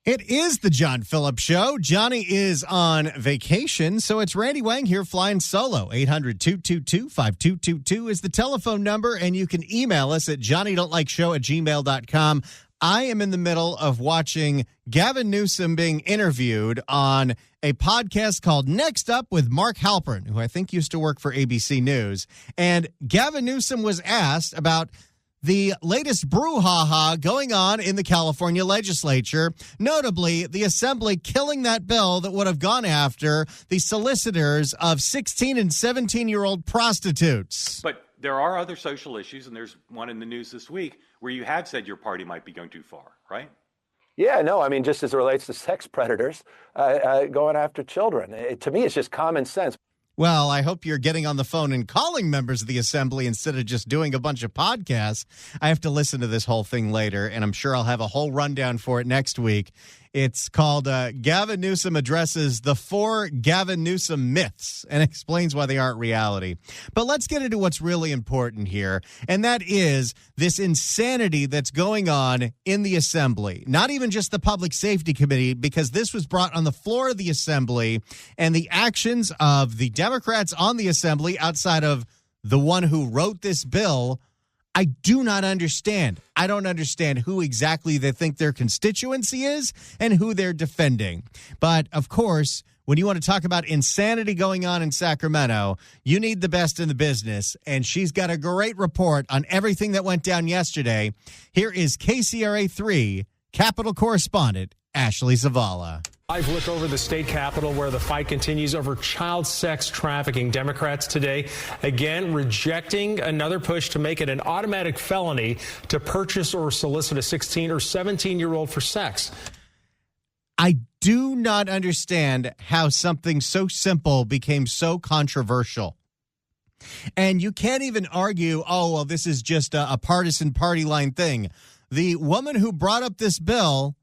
It is the John Phillips Show. Johnny is on vacation, so it's Randy Wang here flying solo. 800-222-5222 is the telephone number, and you can email us at johnnydon'tlikeshow@gmail.com. I am in the middle of watching Gavin Newsom being interviewed on a podcast called Next Up with Mark Halperin, who I think used to work for ABC News. And Gavin Newsom was asked about the latest brouhaha going on in the California legislature, notably the assembly killing that bill that would have gone after the solicitors of 16 and 17-year-old prostitutes. But there are other social issues, and there's one in the news this week where you have said your party might be going too far, right? Yeah, no, I mean, just as it relates to sex predators going after children. To me, it's just common sense. Well, I hope you're getting on the phone and calling members of the assembly instead of just doing a bunch of podcasts. I have to listen to this whole thing later, and I'm sure I'll have a whole rundown for it next week. It's called Gavin Newsom Addresses the 4 Gavin Newsom Myths and explains why they aren't reality. But let's get into what's really important here, and that is this insanity that's going on in the assembly. Not even just the Public Safety Committee, because this was brought on the floor of the assembly, and the actions of the Democrats on the assembly outside of the one who wrote this bill, I do not understand. I don't understand who exactly they think their constituency is and who they're defending. But, of course, when you want to talk about insanity going on in Sacramento, you need the best in the business, and she's got a great report on everything that went down yesterday. Here is KCRA3 Capitol correspondent Ashley Zavala. Live look over the state capitol where the fight continues over child sex trafficking. Democrats today again rejecting another push to make it an automatic felony to purchase or solicit a 16 or 17-year-old for sex. I do not understand how something so simple became so controversial. And you can't even argue, oh, well, this is just a partisan party line thing. The woman who brought up this bill,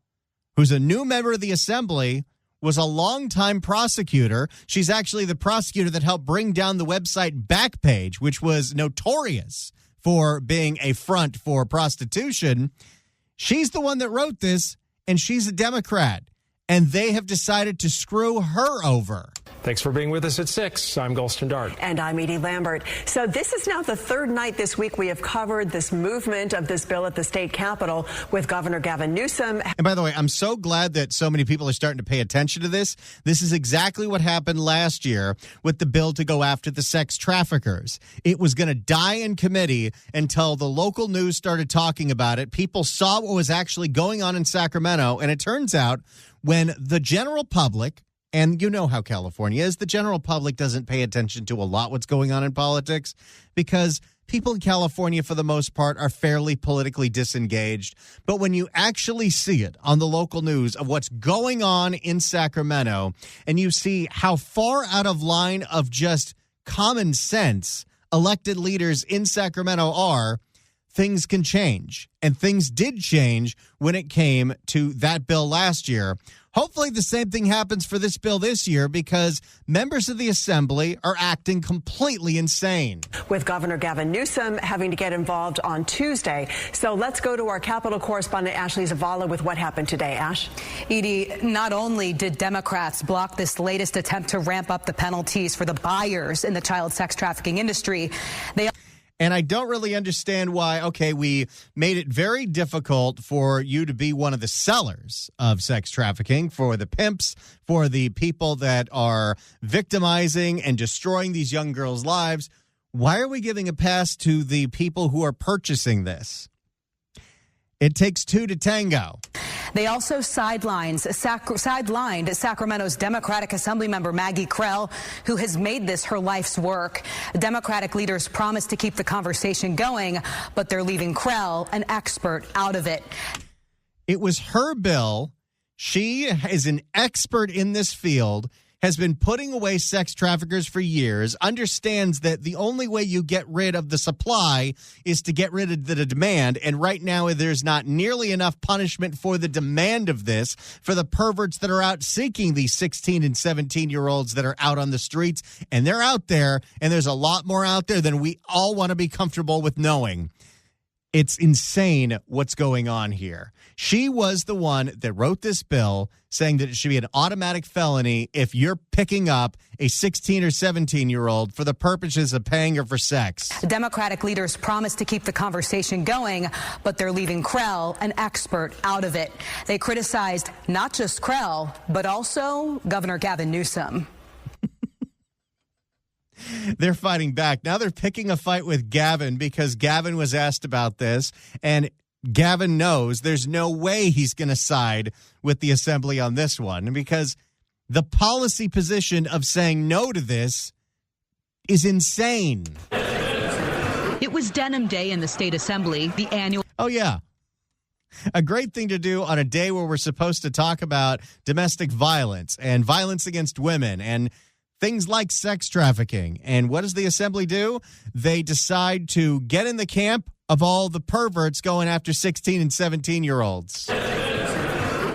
who's a new member of the assembly, was a longtime prosecutor. She's actually the prosecutor that helped bring down the website Backpage, which was notorious for being a front for prostitution. She's the one that wrote this, and she's a Democrat, and they have decided to screw her over. Thanks for being with us at 6. I'm Golston Dart. And I'm Edie Lambert. So this is now the third night this week we have covered this movement of this bill at the state capitol with Governor Gavin Newsom. And by the way, I'm so glad that so many people are starting to pay attention to this. This is exactly what happened last year with the bill to go after the sex traffickers. It was going to die in committee until the local news started talking about it. People saw what was actually going on in Sacramento. And it turns out when the general public, and you know how California is, the general public doesn't pay attention to a lot what's going on in politics because people in California, for the most part, are fairly politically disengaged. But when you actually see it on the local news of what's going on in Sacramento, and you see how far out of line of just common sense elected leaders in Sacramento are, things can change. And things did change when it came to that bill last year. Hopefully the same thing happens for this bill this year because members of the assembly are acting completely insane. With Governor Gavin Newsom having to get involved on Tuesday. So let's go to our Capitol correspondent Ashley Zavala with what happened today. Ash? Edie, not only did Democrats block this latest attempt to ramp up the penalties for the buyers in the child sex trafficking industry, And I don't really understand why, okay, we made it very difficult for you to be one of the sellers of sex trafficking, for the pimps, for the people that are victimizing and destroying these young girls' lives. Why are we giving a pass to the people who are purchasing this? It takes two to tango. They also sidelined Sacramento's Democratic Assemblymember Maggie Krell, who has made this her life's work. Democratic leaders promised to keep the conversation going, but they're leaving Krell, an expert, out of it. It was her bill. She is an expert in this field, has been putting away sex traffickers for years, understands that the only way you get rid of the supply is to get rid of the demand. And right now, there's not nearly enough punishment for the demand of this, for the perverts that are out seeking these 16 and 17-year-olds that are out on the streets. And they're out there, and there's a lot more out there than we all want to be comfortable with knowing. It's insane what's going on here. She was the one that wrote this bill saying that it should be an automatic felony if you're picking up a 16 or 17-year-old for the purposes of paying her for sex. Democratic leaders promised to keep the conversation going, but they're leaving Krell, an expert, out of it. They criticized not just Krell, but also Governor Gavin Newsom. They're fighting back. Now they're picking a fight with Gavin because Gavin was asked about this, and Gavin knows there's no way he's going to side with the assembly on this one because the policy position of saying no to this is insane. It was Denim Day in the state assembly, the annual. Oh, yeah. A great thing to do on a day where we're supposed to talk about domestic violence and violence against women and things like sex trafficking. And what does the assembly do? They decide to get in the camp of all the perverts going after 16 and 17-year-olds.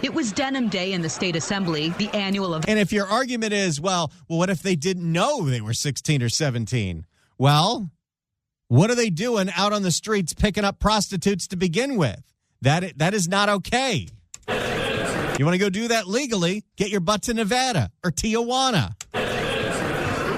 It was Denim Day in the state assembly, the annual event. And if your argument is, well, what if they didn't know they were 16 or 17? Well, what are they doing out on the streets picking up prostitutes to begin with? That is not okay. You want to go do that legally, get your butt to Nevada or Tijuana.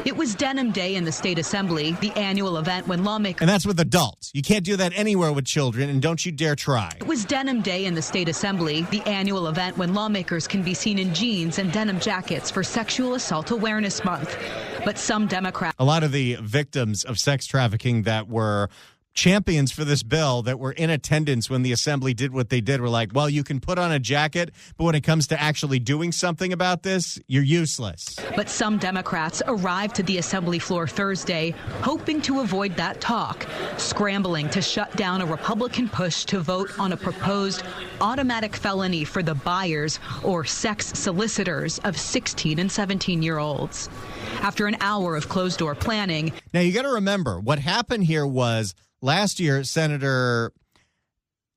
It was Denim Day in the state assembly, the annual event when lawmakers. And that's with adults. You can't do that anywhere with children, and don't you dare try. It was Denim Day in the state assembly, the annual event when lawmakers can be seen in jeans and denim jackets for Sexual Assault Awareness Month. But some Democrats. A lot of the victims of sex trafficking that were champions for this bill that were in attendance when the assembly did what they did were like, well, you can put on a jacket, but when it comes to actually doing something about this, you're useless. But some Democrats arrived to the assembly floor Thursday hoping to avoid that talk, scrambling to shut down a Republican push to vote on a proposed automatic felony for the buyers or sex solicitors of 16 and 17-year-olds. After an hour of closed-door planning. Now, you got to remember, what happened here was last year, Senator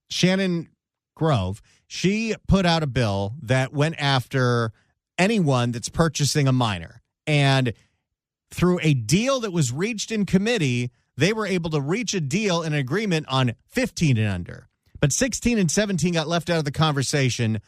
Shannon Grove, she put out a bill that went after anyone that's purchasing a minor. And through a deal that was reached in committee, they were able to reach a deal, an agreement on 15 and under. But 16 and 17 got left out of the conversation.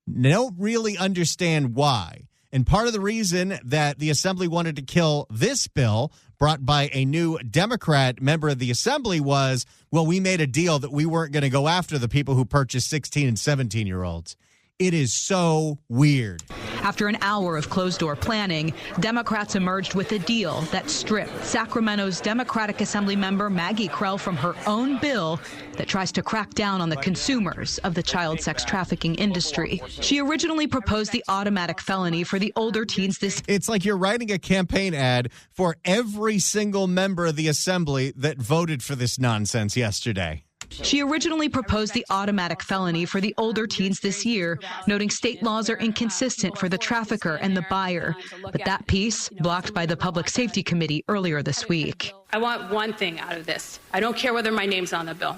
Don't really understand why. And part of the reason that the assembly wanted to kill this bill, brought by a new Democrat member of the assembly, was, well, we made a deal that we weren't going to go after the people who purchased 16 and 17-year-olds. It is so weird. After an hour of closed-door planning, Democrats emerged with a deal that stripped Sacramento's Democratic Assembly member Maggie Krell from her own bill that tries to crack down on the consumers of the child sex trafficking industry. She originally proposed the automatic felony for the older teens this. It's like you're writing a campaign ad for every single member of the assembly that voted for this nonsense yesterday. She originally proposed the automatic felony for the older teens this year, noting state laws are inconsistent for the trafficker and the buyer. But that piece blocked by the Public Safety Committee earlier this week. I want one thing out of this. I don't care whether my name's on the bill,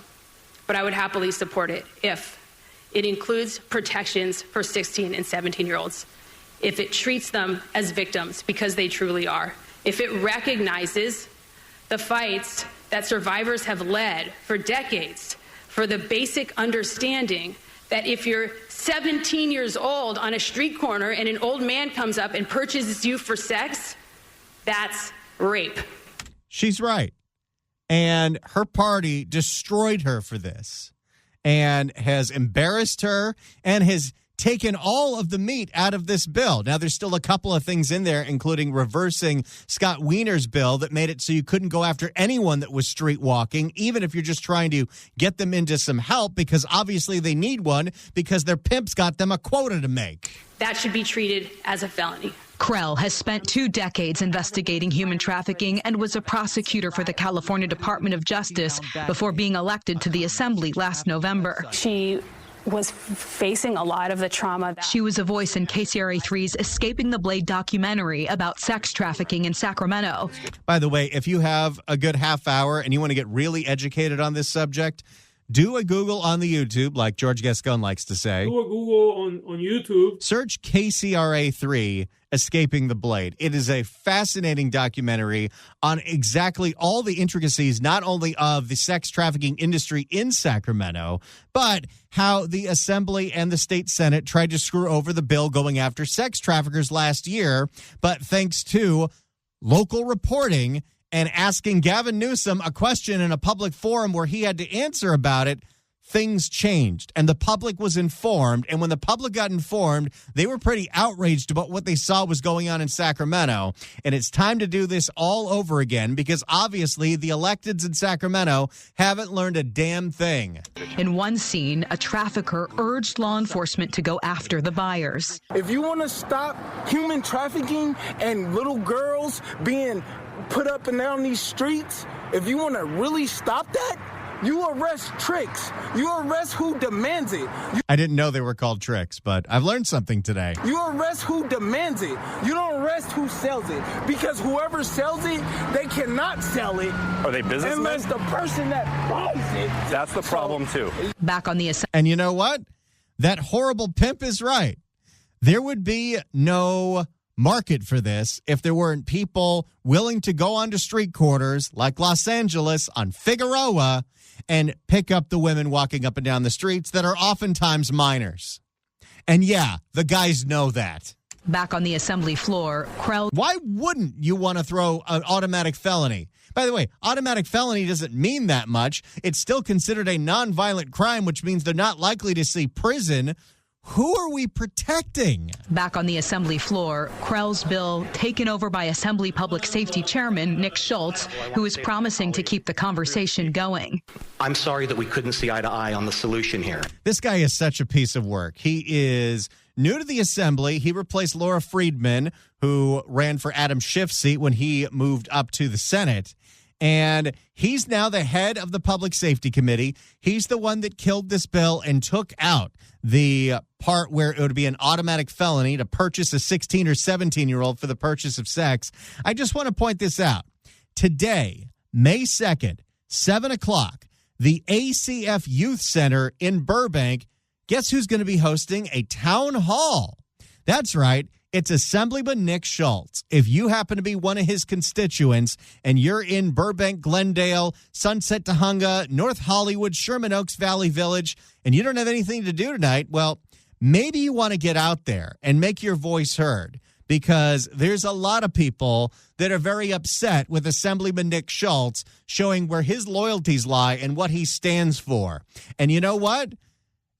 but I would happily support it if it includes protections for 16 and 17-year-olds, if it treats them as victims because they truly are, if it recognizes the fights that survivors have led for decades for the basic understanding that if you're 17 years old on a street corner and an old man comes up and purchases you for sex, that's rape. She's right. And her party destroyed her for this and has embarrassed her and has taken all of the meat out of this bill. Now, there's still a couple of things in there, including reversing Scott Wiener's bill that made it so you couldn't go after anyone that was street walking, even if you're just trying to get them into some help, because obviously they need one because their pimp's got them a quota to make. That should be treated as a felony. Krell has spent 2 decades investigating human trafficking and was a prosecutor for the California Department of Justice before being elected to the Assembly last November. She was facing a lot of the trauma. She was a voice in KCRA3's Escaping the Blade documentary about sex trafficking in Sacramento. By the way, if you have a good half hour and you want to get really educated on this subject, Do a Google on the YouTube, like George Gascon likes to say. Do a Google on YouTube. Search KCRA3 Escaping the Blade. It is a fascinating documentary on exactly all the intricacies, not only of the sex trafficking industry in Sacramento, but how the Assembly and the state Senate tried to screw over the bill going after sex traffickers last year. But thanks to local reporting and asking Gavin Newsom a question in a public forum where he had to answer about it, things changed and the public was informed. And when the public got informed, they were pretty outraged about what they saw was going on in Sacramento. And it's time to do this all over again because obviously the electeds in Sacramento haven't learned a damn thing. In one scene, a trafficker urged law enforcement to go after the buyers. If you want to stop human trafficking and little girls being put up and down these streets, if you want to really stop that, you arrest tricks. You arrest who demands it. I didn't know they were called tricks, but I've learned something today. You arrest who demands it. You don't arrest who sells it. Because whoever sells it, they cannot sell it. Are they businessmen? Unless the person that buys it. That's the problem, too. Back on the And you know what? That horrible pimp is right. There would be no market for this if there weren't people willing to go onto street corners like Los Angeles on Figueroa and pick up the women walking up and down the streets that are oftentimes minors. And yeah, the guys know that. Back on the assembly floor, Krell. Why wouldn't you want to throw an automatic felony? By the way, automatic felony doesn't mean that much. It's still considered a nonviolent crime, which means they're not likely to see prison. Who are we protecting? Back on the assembly floor, Krell's bill taken over by Assembly Public Safety Chairman Nick Schultz, who is promising to keep the conversation going. I'm sorry that we couldn't see eye to eye on the solution here. This guy is such a piece of work. He is new to the Assembly. He replaced Laura Friedman, who ran for Adam Schiff's seat when he moved up to the Senate. And he's now the head of the Public Safety Committee. He's the one that killed this bill and took out the part where it would be an automatic felony to purchase a 16 or 17-year-old for the purchase of sex. I just want to point this out. Today, May 2nd, 7 o'clock, the ACF Youth Center in Burbank, guess who's going to be hosting a town hall? That's right. It's Assemblyman Nick Schultz. If you happen to be one of his constituents and you're in Burbank, Glendale, Sunset Tahunga, North Hollywood, Sherman Oaks Valley Village, and you don't have anything to do tonight, well, maybe you want to get out there and make your voice heard because there's a lot of people that are very upset with Assemblyman Nick Schultz showing where his loyalties lie and what he stands for. And you know what?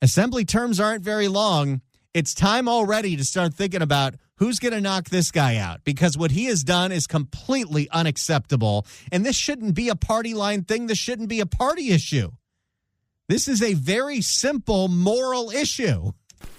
Assembly terms aren't very long. It's time already to start thinking about who's going to knock this guy out because what he has done is completely unacceptable. And this shouldn't be a party line thing. This shouldn't be a party issue. This is a very simple moral issue.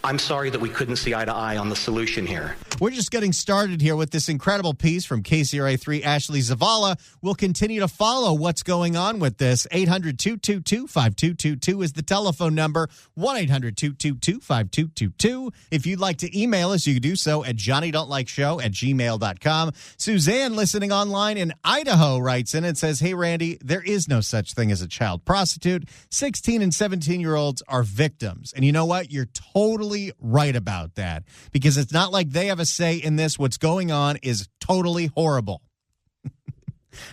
I'm sorry that we couldn't see eye to eye on the solution here. We're just getting started here with this incredible piece from KCRA3 Ashley Zavala. We'll continue to follow what's going on with this. 800-222-5222 is the telephone number. 1-800-222-5222. If you'd like to email us, you can do so at johnnydon'tlikeshow@gmail.com. Suzanne, listening online in Idaho, writes in and says, hey, Randy, there is no such thing as a child prostitute. 16 and 17-year-olds are victims. And you know what? You're totally right about that because it's not like they have a say in this. What's going on is totally horrible.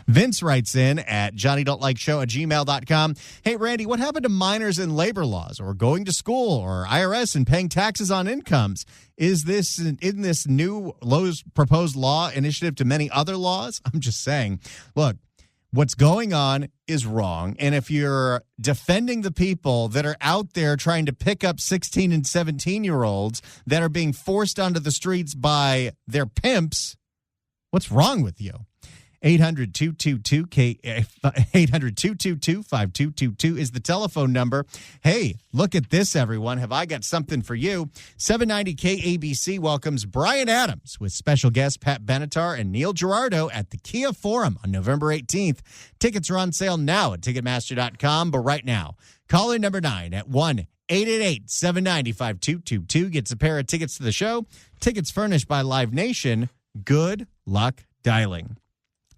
Vince writes in at johnnydon'tlikeshow@gmail.com. Hey, Randy, what happened to minors in labor laws or going to school or IRS and paying taxes on incomes? Is this in this new Lowe's proposed law initiative to many other laws? I'm just saying, look, what's going on is wrong. And if you're defending the people that are out there trying to pick up 16 and 17-year-olds that are being forced onto the streets by their pimps, what's wrong with you? 800-222-5222 is the telephone number. Hey, look at this, everyone. Have I got something for you? 790 KABC welcomes Brian Adams with special guests Pat Benatar and Neil Girardo at the Kia Forum on November 18th. Tickets are on sale now at Ticketmaster.com, but right now, caller number 9 at 1-888-790-5222 gets a pair of tickets to the show. Tickets furnished by Live Nation. Good luck dialing.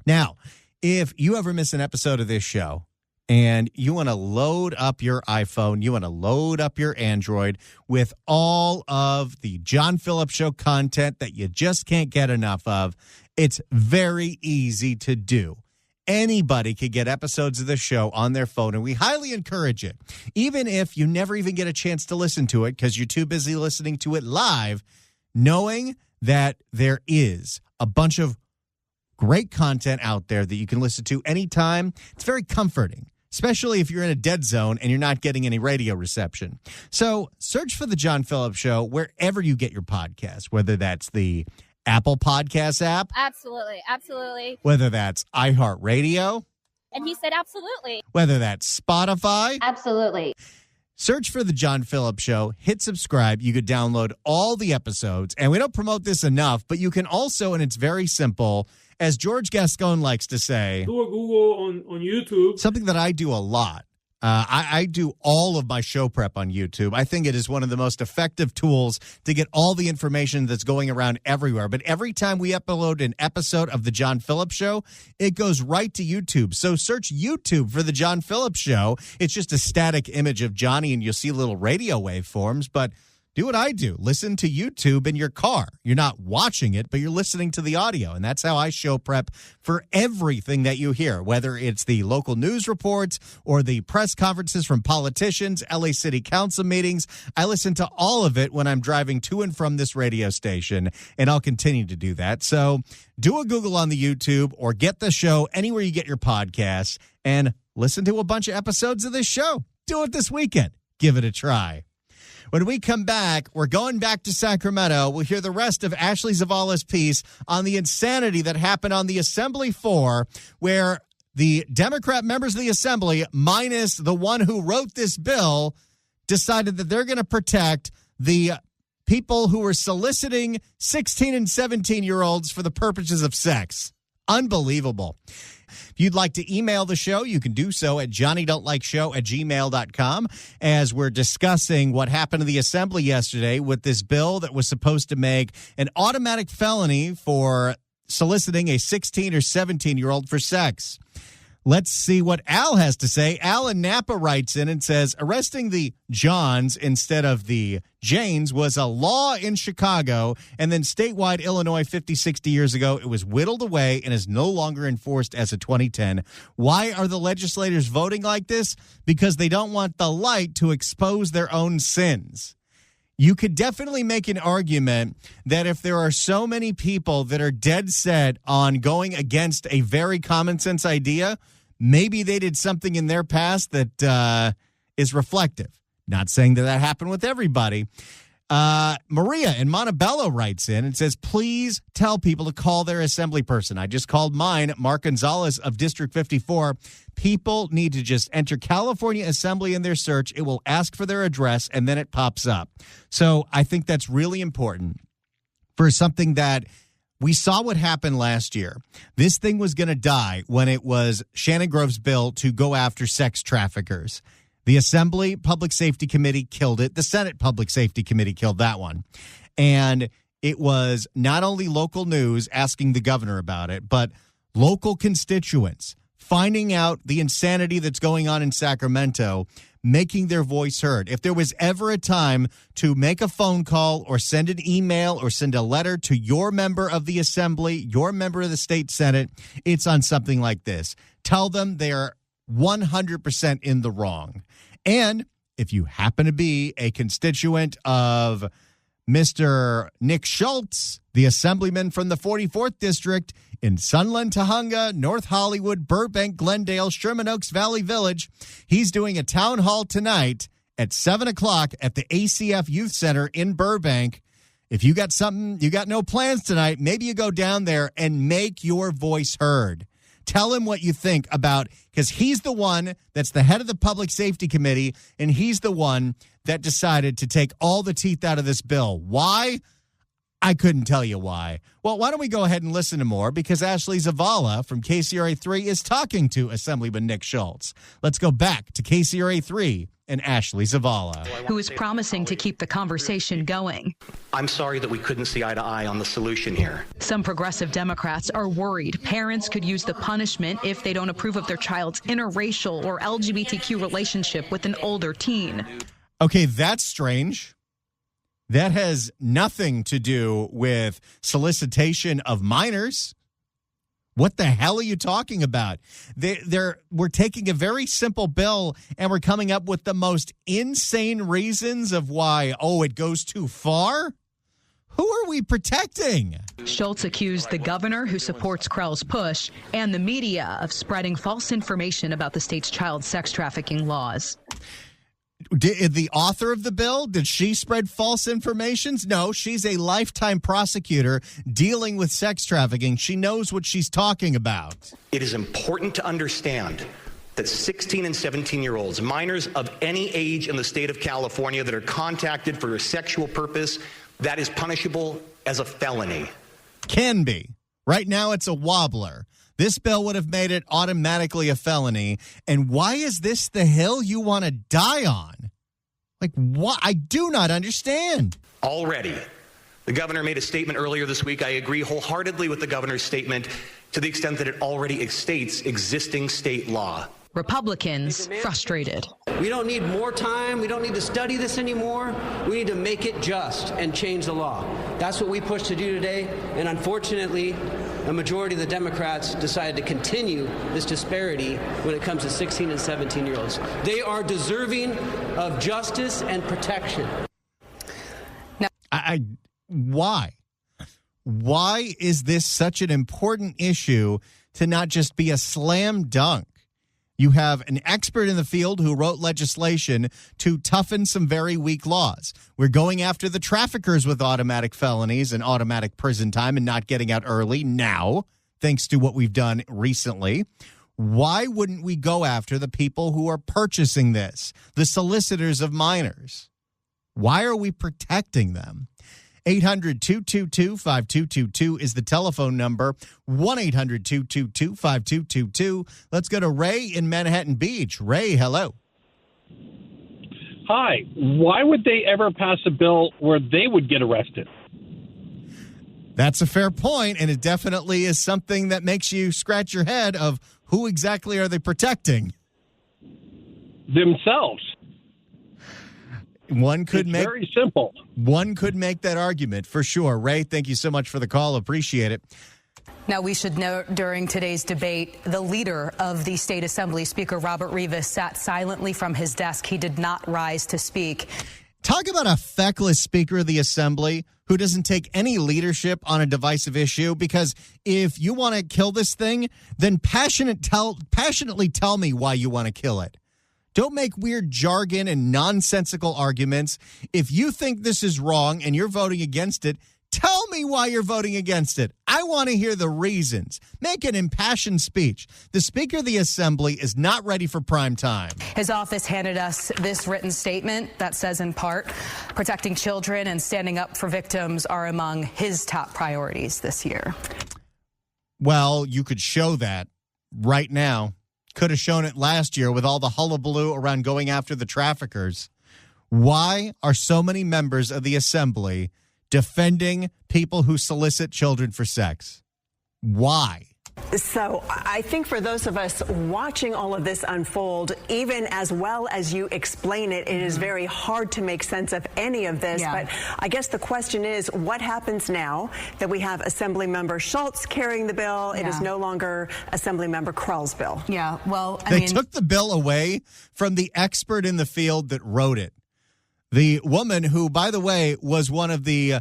Now, if you ever miss an episode of this show, and you want to load up your iPhone, you want to load up your Android with all of the John Phillips Show content that you just can't get enough of, it's very easy to do. Anybody could get episodes of the show on their phone, and we highly encourage it. Even if you never even get a chance to listen to it because you're too busy listening to it live, knowing that there is a bunch of great content out there that you can listen to anytime, it's very comforting, especially if you're in a dead zone and you're not getting any radio reception. So search for The John Phillips Show wherever you get your podcast, whether that's the Apple Podcast app. Absolutely. Absolutely. Whether that's iHeartRadio. And he said absolutely. Whether that's Spotify. Absolutely. Search for The John Phillips Show, hit subscribe. You could download all the episodes. And we don't promote this enough, but you can also, and it's very simple, as George Gascon likes to say, do a Google on YouTube. Something that I do a lot. I do all of my show prep on YouTube. I think it is one of the most effective tools to get all the information that's going around everywhere. But every time we upload an episode of The John Phillips Show, it goes right to YouTube. So search YouTube for The John Phillips Show. It's just a static image of Johnny, and you'll see little radio waveforms. But do what I do. Listen to YouTube in your car. You're not watching it, but you're listening to the audio. And that's how I show prep for everything that you hear, whether it's the local news reports or the press conferences from politicians, LA City Council meetings. I listen to all of it when I'm driving to and from this radio station, and I'll continue to do that. So do a Google on the YouTube or get the show anywhere you get your podcasts and listen to a bunch of episodes of this show. Do it this weekend. Give it a try. When we come back, we're going back to Sacramento. We'll hear the rest of Ashley Zavala's piece on the insanity that happened on the Assembly floor, where the Democrat members of the Assembly, minus the one who wrote this bill, decided that they're going to protect the people who were soliciting 16 and 17-year-olds for the purposes of sex. Unbelievable. If you'd like to email the show, you can do so at johnnydon'tlikeshow@gmail.com as we're discussing what happened to the Assembly yesterday with this bill that was supposed to make an automatic felony for soliciting a 16 or 17-year-old for sex. Let's see what Al has to say. Al in Napa writes in and says, arresting the Johns instead of the Janes was a law in Chicago, and then statewide Illinois 50, 60 years ago, it was whittled away and is no longer enforced as of 2010. Why are the legislators voting like this? Because they don't want the light to expose their own sins. You could definitely make an argument that if there are so many people that are dead set on going against a very common sense idea, maybe they did something in their past that is reflective. Not saying that that happened with everybody. Maria in Montebello writes in and says, please tell people to call their assembly person. I just called mine, Mark Gonzalez of District 54. People need to just enter California Assembly in their search. It will ask for their address, and then it pops up. So I think that's really important for something that we saw what happened last year. This thing was going to die when it was Shannon Grove's bill to go after sex traffickers. The Assembly Public Safety Committee killed it. The Senate Public Safety Committee killed that one. And it was not only local news asking the governor about it, but local constituents finding out the insanity that's going on in Sacramento, making their voice heard. If there was ever a time to make a phone call or send an email or send a letter to your member of the Assembly, your member of the state Senate, it's on something like this. Tell them they are 100% in the wrong. And if you happen to be a constituent of Mr. Nick Schultz, the assemblyman from the 44th District in Sunland, Tujunga, North Hollywood, Burbank, Glendale, Sherman Oaks, Valley Village, he's doing a town hall tonight at 7 o'clock at the ACF Youth Center in Burbank. If you got something, you got no plans tonight, maybe you go down there and make your voice heard. Tell him what you think about, because he's the one that's the head of the Public Safety Committee, and he's the one that decided to take all the teeth out of this bill. Why? I couldn't tell you why. Well, why don't we go ahead and listen to more, because Ashley Zavala from KCRA 3 is talking to Assemblyman Nick Schultz. Let's go back to KCRA 3 and Ashley Zavala. Who is promising to keep the conversation going. I'm sorry that we couldn't see eye to eye on the solution here. Some progressive Democrats are worried parents could use the punishment if they don't approve of their child's interracial or LGBTQ relationship with an older teen. Okay, that's strange. That has nothing to do with solicitation of minors. What the hell are you talking about? We're taking a very simple bill and we're coming up with the most insane reasons of why, it goes too far? Who are we protecting? Schultz accused the governor who supports Krell's push and the media of spreading false information about the state's child sex trafficking laws. Did the author of the bill, did she spread false information? No, she's a lifetime prosecutor dealing with sex trafficking. She knows what she's talking about. It is important to understand that 16 and 17-year-olds, minors of any age in the state of California that are contacted for a sexual purpose, that is punishable as a felony. Can be. Right now it's a wobbler. This bill would have made it automatically a felony. And why is this the hill you want to die on? Like, what? I do not understand. Already, the governor made a statement earlier this week. I agree wholeheartedly with the governor's statement to the extent that it already states existing state law. Republicans frustrated. We don't need more time. We don't need to study this anymore. We need to make it just and change the law. That's what we push to do today. And unfortunately, a majority of the Democrats decided to continue this disparity when it comes to 16 and 17-year-olds. They are deserving of justice and protection. Now, why? Why is this such an important issue to not just be a slam dunk? You have an expert in the field who wrote legislation to toughen some very weak laws. We're going after the traffickers with automatic felonies and automatic prison time and not getting out early now, thanks to what we've done recently. Why wouldn't we go after the people who are purchasing this, the solicitors of minors? Why are we protecting them? 800-222-5222 is the telephone number. 1-800-222-5222. Let's go to Ray in Manhattan Beach. Ray, hello. Hi. Why would they ever pass a bill where they would get arrested? That's a fair point, and it definitely is something that makes you scratch your head of who exactly are they protecting? Themselves. It's very simple. One could make that argument for sure. Ray, thank you so much for the call. Appreciate it. Now, we should note during today's debate, the leader of the state assembly, Speaker Robert Rivas, sat silently from his desk. He did not rise to speak. Talk about a feckless Speaker of the Assembly who doesn't take any leadership on a divisive issue, because if you want to kill this thing, then passionately tell me why you want to kill it. Don't make weird jargon and nonsensical arguments. If you think this is wrong and you're voting against it, tell me why you're voting against it. I want to hear the reasons. Make an impassioned speech. The Speaker of the Assembly is not ready for prime time. His office handed us this written statement that says, in part, protecting children and standing up for victims are among his top priorities this year. Well, you could show that right now. Could have shown it last year with all the hullabaloo around going after the traffickers. Why are so many members of the Assembly defending people who solicit children for sex? Why? So I think for those of us watching all of this unfold, even as well as you explain it, it is very hard to make sense of any of this. But I guess the question is, what happens now that we have Assemblymember Schultz carrying the bill? It is no longer Assemblymember Krell's bill. Yeah, well, they took the bill away from the expert in the field that wrote it. The woman who, by the way, was one of the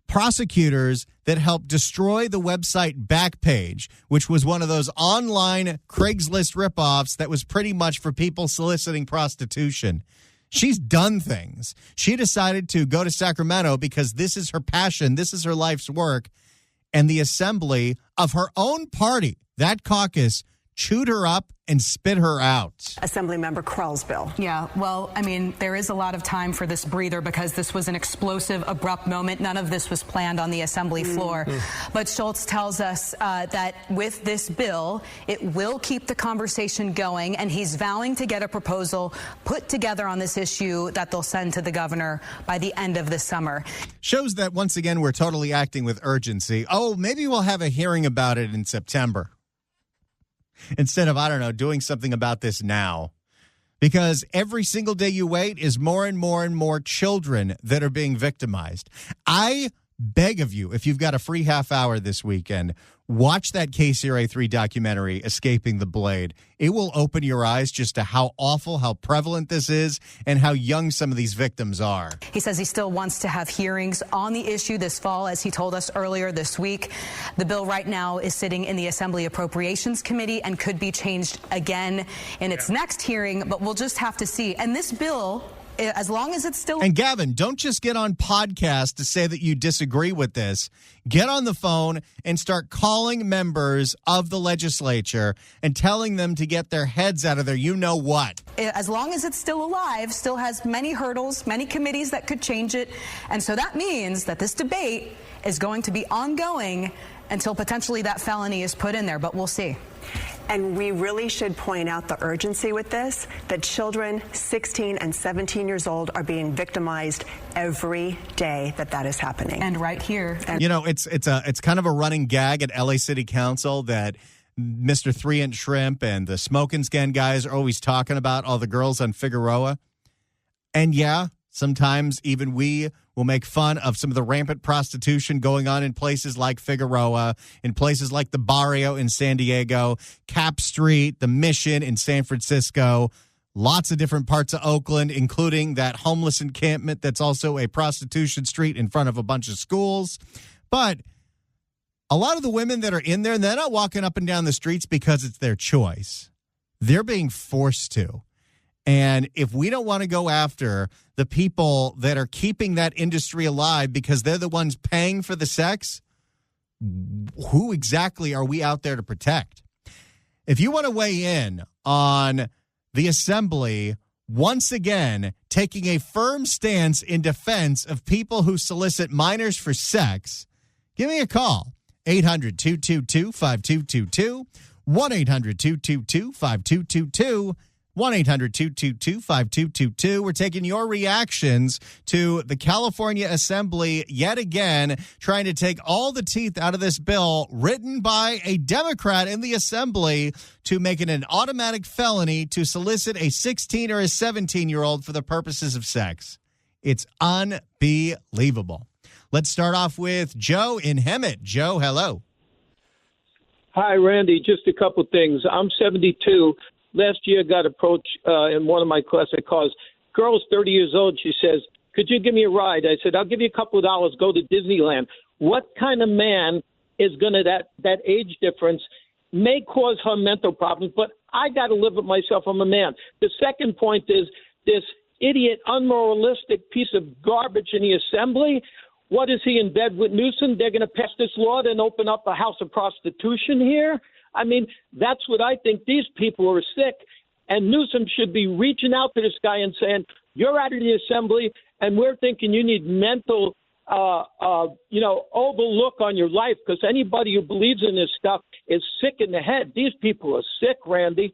prosecutors that helped destroy the website Backpage, which was one of those online Craigslist ripoffs that was pretty much for people soliciting prostitution. She's done things. She decided to go to Sacramento because this is her passion. This is her life's work. And the assembly of her own party, that caucus, chewed her up and spit her out. Assemblymember Krell's bill. Yeah, well, I mean, there is a lot of time for this breather because this was an explosive, abrupt moment. None of this was planned on the assembly floor. But Schultz tells us that with this bill, it will keep the conversation going, and he's vowing to get a proposal put together on this issue that they'll send to the governor by the end of the summer. Shows that, once again, we're totally acting with urgency. Oh, maybe we'll have a hearing about it in September. Instead of, I don't know, doing something about this now. Because every single day you wait is more and more and more children that are being victimized. I beg of you, if you've got a free half hour this weekend, watch that KCRA3 documentary, Escaping the Blade. It will open your eyes just to how awful, how prevalent this is, and how young some of these victims are. He says he still wants to have hearings on the issue this fall, as he told us earlier this week. The bill right now is sitting in the Assembly Appropriations Committee and could be changed again in its next hearing, but we'll just have to see. And this bill, as long as it's still... And Gavin, don't just get on podcast to say that you disagree with this. Get on the phone and start calling members of the legislature and telling them to get their heads out of their you-know-what. As long as it's still alive, still has many hurdles, many committees that could change it. And so that means that this debate is going to be ongoing until potentially that felony is put in there, but we'll see. And we really should point out the urgency with this, that children 16 and 17 years old are being victimized every day that is happening. And right here. You know, it's kind of a running gag at LA City Council that Mr. 3-Inch Shrimp and the Smoking Scan guys are always talking about all the girls on Figueroa. And yeah, sometimes even we will make fun of some of the rampant prostitution going on in places like Figueroa, in places like the Barrio in San Diego, Cap Street, the Mission in San Francisco, lots of different parts of Oakland, including that homeless encampment that's also a prostitution street in front of a bunch of schools. But a lot of the women that are in there, they're not walking up and down the streets because it's their choice. They're being forced to. And if we don't want to go after the people that are keeping that industry alive because they're the ones paying for the sex, who exactly are we out there to protect? If you want to weigh in on the assembly once again taking a firm stance in defense of people who solicit minors for sex, give me a call. 800-222-5222, 1-800-222-5222, 1-800-222-5222. We're taking your reactions to the California Assembly yet again trying to take all the teeth out of this bill written by a Democrat in the Assembly to make it an automatic felony to solicit a 16 or a 17-year-old for the purposes of sex. It's unbelievable. Let's start off with Joe in Hemet. Joe, hello. Hi, Randy. Just a couple things. I'm 72. Last year, I got approached in one of my classic cars. Girl's 30 years old. She says, could you give me a ride? I said, I'll give you a couple of dollars. Go to Disneyland. What kind of man is going to, that age difference may cause her mental problems, but I got to live with myself. I'm a man. The second point is this idiot, unmoralistic piece of garbage in the assembly. What is he in bed with Newsom? They're going to pass this law and open up a house of prostitution here? I mean, that's what I think. These people are sick, and Newsom should be reaching out to this guy and saying, you're out of the assembly, and we're thinking you need mental, overlook on your life, because anybody who believes in this stuff is sick in the head. These people are sick, Randy.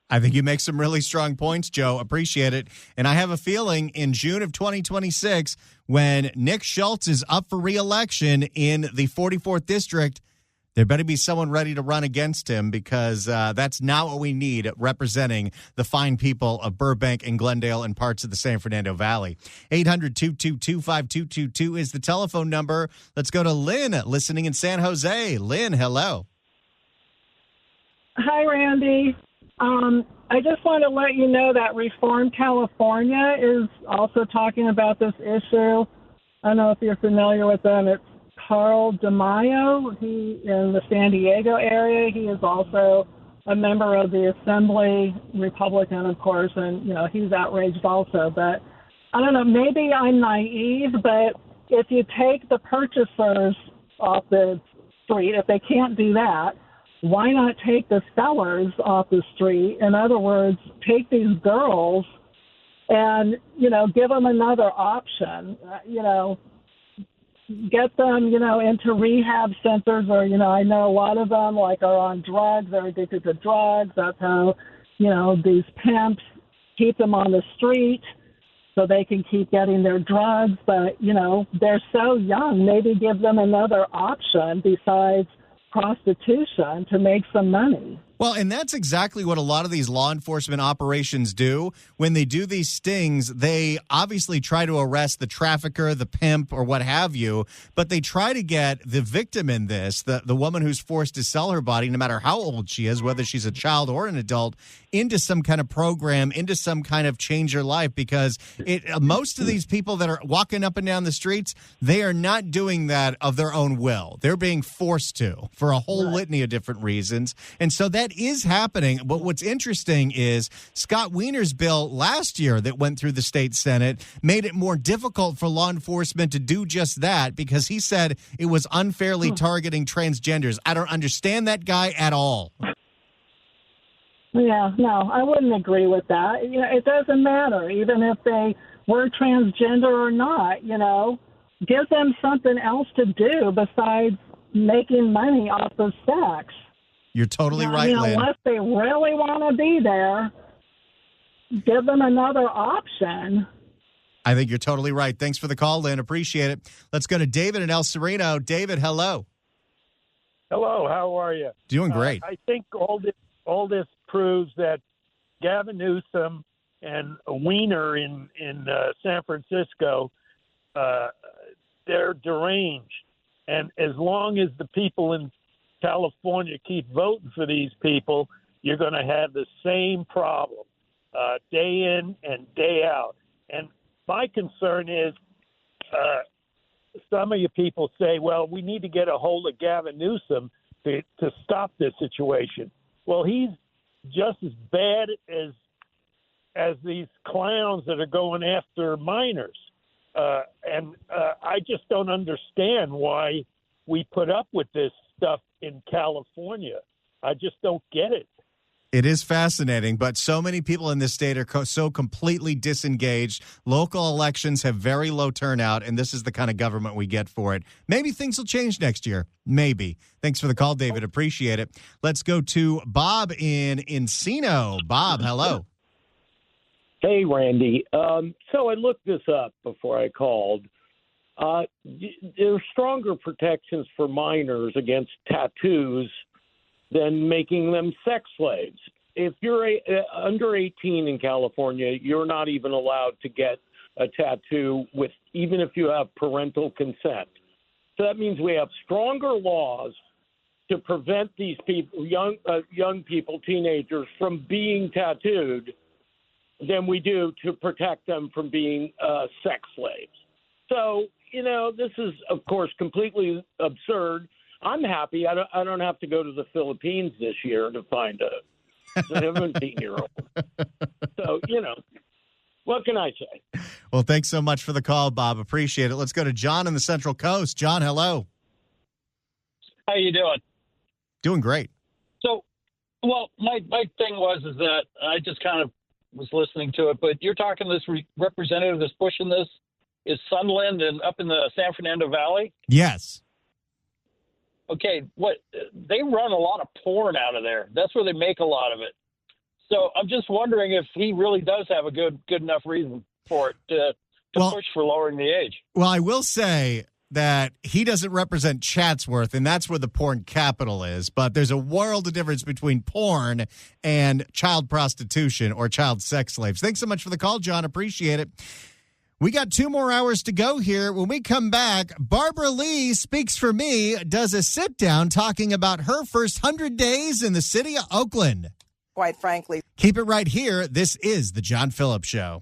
I think you make some really strong points, Joe. Appreciate it. And I have a feeling in June of 2026, when Nick Schultz is up for re-election in the 44th District, there better be someone ready to run against him, because that's not what we need representing the fine people of Burbank and Glendale and parts of the San Fernando Valley. 800-222-5222 is the telephone number. Let's go to Lynn, listening in San Jose. Lynn, hello. Hi, Randy. I just want to let you know that Reform California is also talking about this issue. I don't know if you're familiar with them. It's Carl DeMaio. He in the San Diego area. He is also a member of the Assembly, Republican, of course, and he's outraged also. But I don't know. Maybe I'm naive, but if you take the purchasers off the street, if they can't do that, why not take the sellers off the street? In other words, take these girls and, give them another option, get them, into rehab centers or, I know a lot of them are on drugs, they're addicted to drugs. That's how, these pimps keep them on the street so they can keep getting their drugs. But, they're so young, maybe give them another option besides prostitution to make some money. Well, and that's exactly what a lot of these law enforcement operations do. When they do these stings, they obviously try to arrest the trafficker, the pimp, or what have you, but they try to get the victim in this, the woman who's forced to sell her body, no matter how old she is, whether she's a child or an adult, into some kind of program, into some kind of change her life, because most of these people that are walking up and down the streets, they are not doing that of their own will. They're being forced to for a whole litany of different reasons. And so that is happening. But what's interesting is Scott Wiener's bill last year that went through the state Senate made it more difficult for law enforcement to do just that, because he said it was unfairly targeting transgenders. I don't understand that guy at all. Yeah, no, I wouldn't agree with that. It doesn't matter, even if they were transgender or not, give them something else to do besides making money off of sex. You're totally right, Lynn. Unless they really want to be there, give them another option. I think you're totally right. Thanks for the call, Lynn. Appreciate it. Let's go to David in El Sereno. David, hello. Hello, how are you? Doing great. I think all this proves that Gavin Newsom and Weiner in San Francisco, they're deranged. And as long as the people in California keep voting for these people, you're going to have the same problem day in and day out. And my concern is some of you people say, well, we need to get a hold of Gavin Newsom to stop this situation. Well, he's just as bad as these clowns that are going after minors. And I just don't understand why we put up with this stuff in California. I just don't get it. It is fascinating, but so many people in this state are so completely disengaged. Local elections have very low turnout, and this is the kind of government we get for it. Maybe things will change next year. Maybe. Thanks for the call, David. Appreciate it. Let's go to Bob in Encino. Bob, hello. Hey, Randy. So I looked this up before I called. There's stronger protections for minors against tattoos than making them sex slaves. If you're under 18 in California, you're not even allowed to get a tattoo even if you have parental consent. So that means we have stronger laws to prevent these people, young people, teenagers, from being tattooed than we do to protect them from being sex slaves. So, this is, of course, completely absurd. I'm happy I don't have to go to the Philippines this year to find a 17-year-old. So, what can I say? Well, thanks so much for the call, Bob. Appreciate it. Let's go to John on the Central Coast. John, hello. How you doing? Doing great. So, well, my thing is that I just kind of was listening to it, but you're talking this representative that's pushing this is Sunland and up in the San Fernando Valley? Yes. Okay, they run a lot of porn out of there. That's where they make a lot of it. So I'm just wondering if he really does have a good enough reason for it to push for lowering the age. Well, I will say that he doesn't represent Chatsworth, and that's where the porn capital is. But there's a world of difference between porn and child prostitution or child sex slaves. Thanks so much for the call, John. Appreciate it. We got 2 more hours to go here. When we come back, Barbara Lee Speaks for Me does a sit-down talking about her first 100 days in the city of Oakland. Quite frankly. Keep it right here. This is The John Phillips Show.